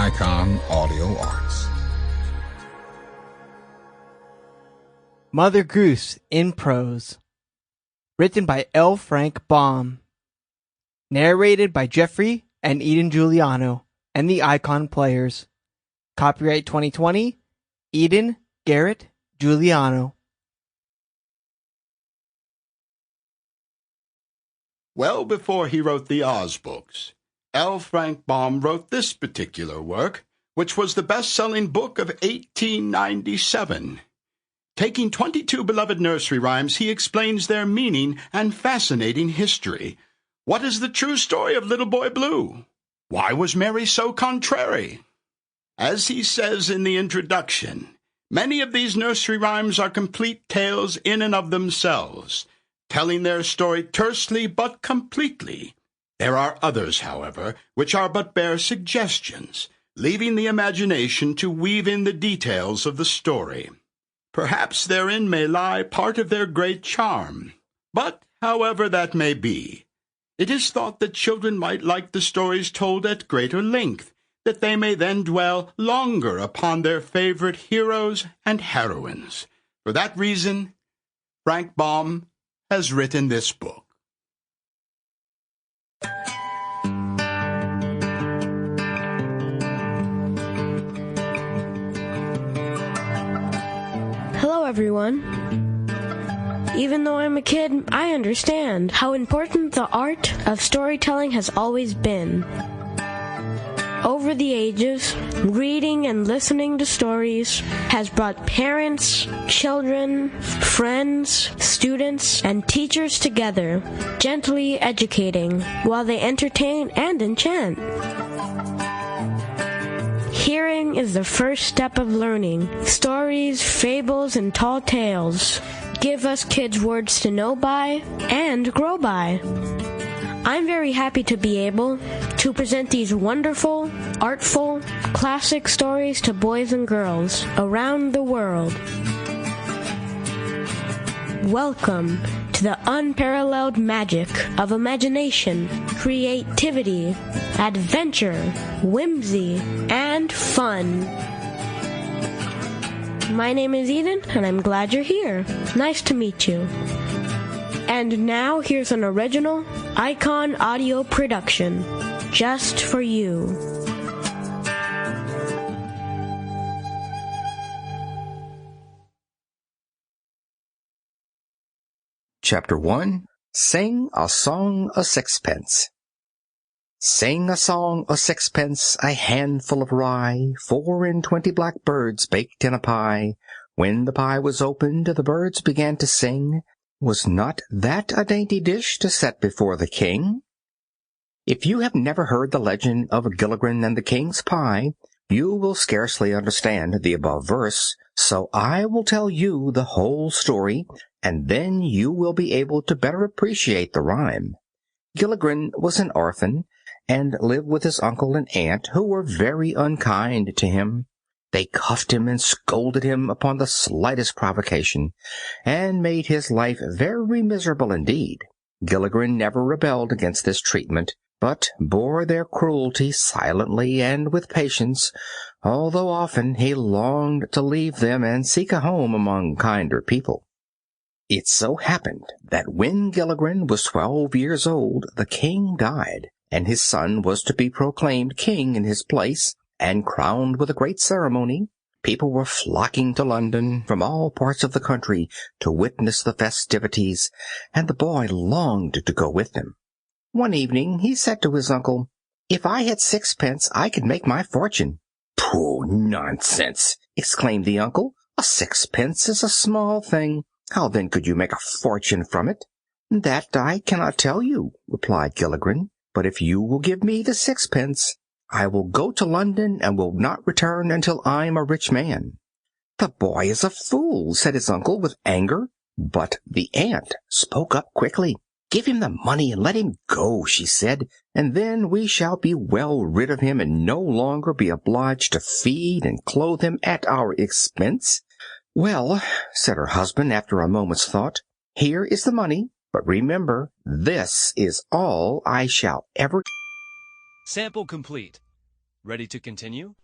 Icon Audio Arts. Mother Goose in Prose. Written by L. Frank Baum. Narrated by Geoffrey and Eden Giuliano and the Icon Players. Copyright 2020, Eden, Garret, Giuliano. Well before he wrote the Oz books, L. Frank Baum wrote this particular work, which was the best-selling book of 1897. Taking 22 beloved nursery rhymes, he explains their meaning and fascinating history. What is the true story of Little Boy Blue? Why was Mary so contrary? As he says in the introduction, many of these nursery rhymes are complete tales in and of themselves, telling their story tersely but completely. There are others, however, which are but bare suggestions, leaving the imagination to weave in the details of the story. Perhaps therein may lie part of their great charm. But, however that may be, it is thought that children might like the stories told at greater length, that they may then dwell longer upon their favorite heroes and heroines. For that reason, Frank Baum has written this book. Hello, everyone. Even though I'm a kid, I understand how important the art of storytelling has always been. Over the ages, reading and listening to stories has brought parents, children, friends, students, and teachers together, gently educating while they entertain and enchant. Hearing is the first step of learning. Stories, fables, and tall tales give us kids words to know by and grow by. I'm very happy to be able to present these wonderful, artful, classic stories to boys and girls around the world. Welcome to the unparalleled magic of imagination, creativity, adventure, whimsy, and fun. My name is Eden, and I'm glad you're here. Nice to meet you. And now here's an original Icon audio production, just for you. Chapter 1. Sing a Song o' Sixpence. Sing a song o' sixpence, a handful of rye, 24 blackbirds baked in a pie. When the pie was opened, the birds began to sing. Was not that a dainty dish to set before the king? If you have never heard the legend of Gilligren and the king's pie, you will scarcely understand the above verse, so I will tell you the whole story, and then you will be able to better appreciate the rhyme. Gilligren was an orphan, and lived with his uncle and aunt, who were very unkind to him. They cuffed him and scolded him upon the slightest provocation, and made his life very miserable indeed. Gilligren never rebelled against this treatment, but bore their cruelty silently and with patience, although often he longed to leave them and seek a home among kinder people. It so happened that when Gilligren was 12 years old, the king died, and his son was to be proclaimed king in his place, and crowned with a great ceremony. People were flocking to London from all parts of the country to witness the festivities, and the boy longed to go with them. One evening he said to his uncle, "If I had 6 pence, I could make my fortune." "Pooh, nonsense!" exclaimed the uncle. "A 6 pence is a small thing. How then could you make a fortune from it?" "That I cannot tell you," replied Gilligren. "But if you will give me the 6 pence, I will go to London and will not return until I am a rich man." "The boy is a fool," said his uncle with anger. But the aunt spoke up quickly. "Give him the money and let him go," she said, "and then we shall be well rid of him and no longer be obliged to feed and clothe him at our expense." "Well," said her husband after a moment's thought, "here is the money. But remember, this is all I shall ever—" Sample complete. Ready to continue?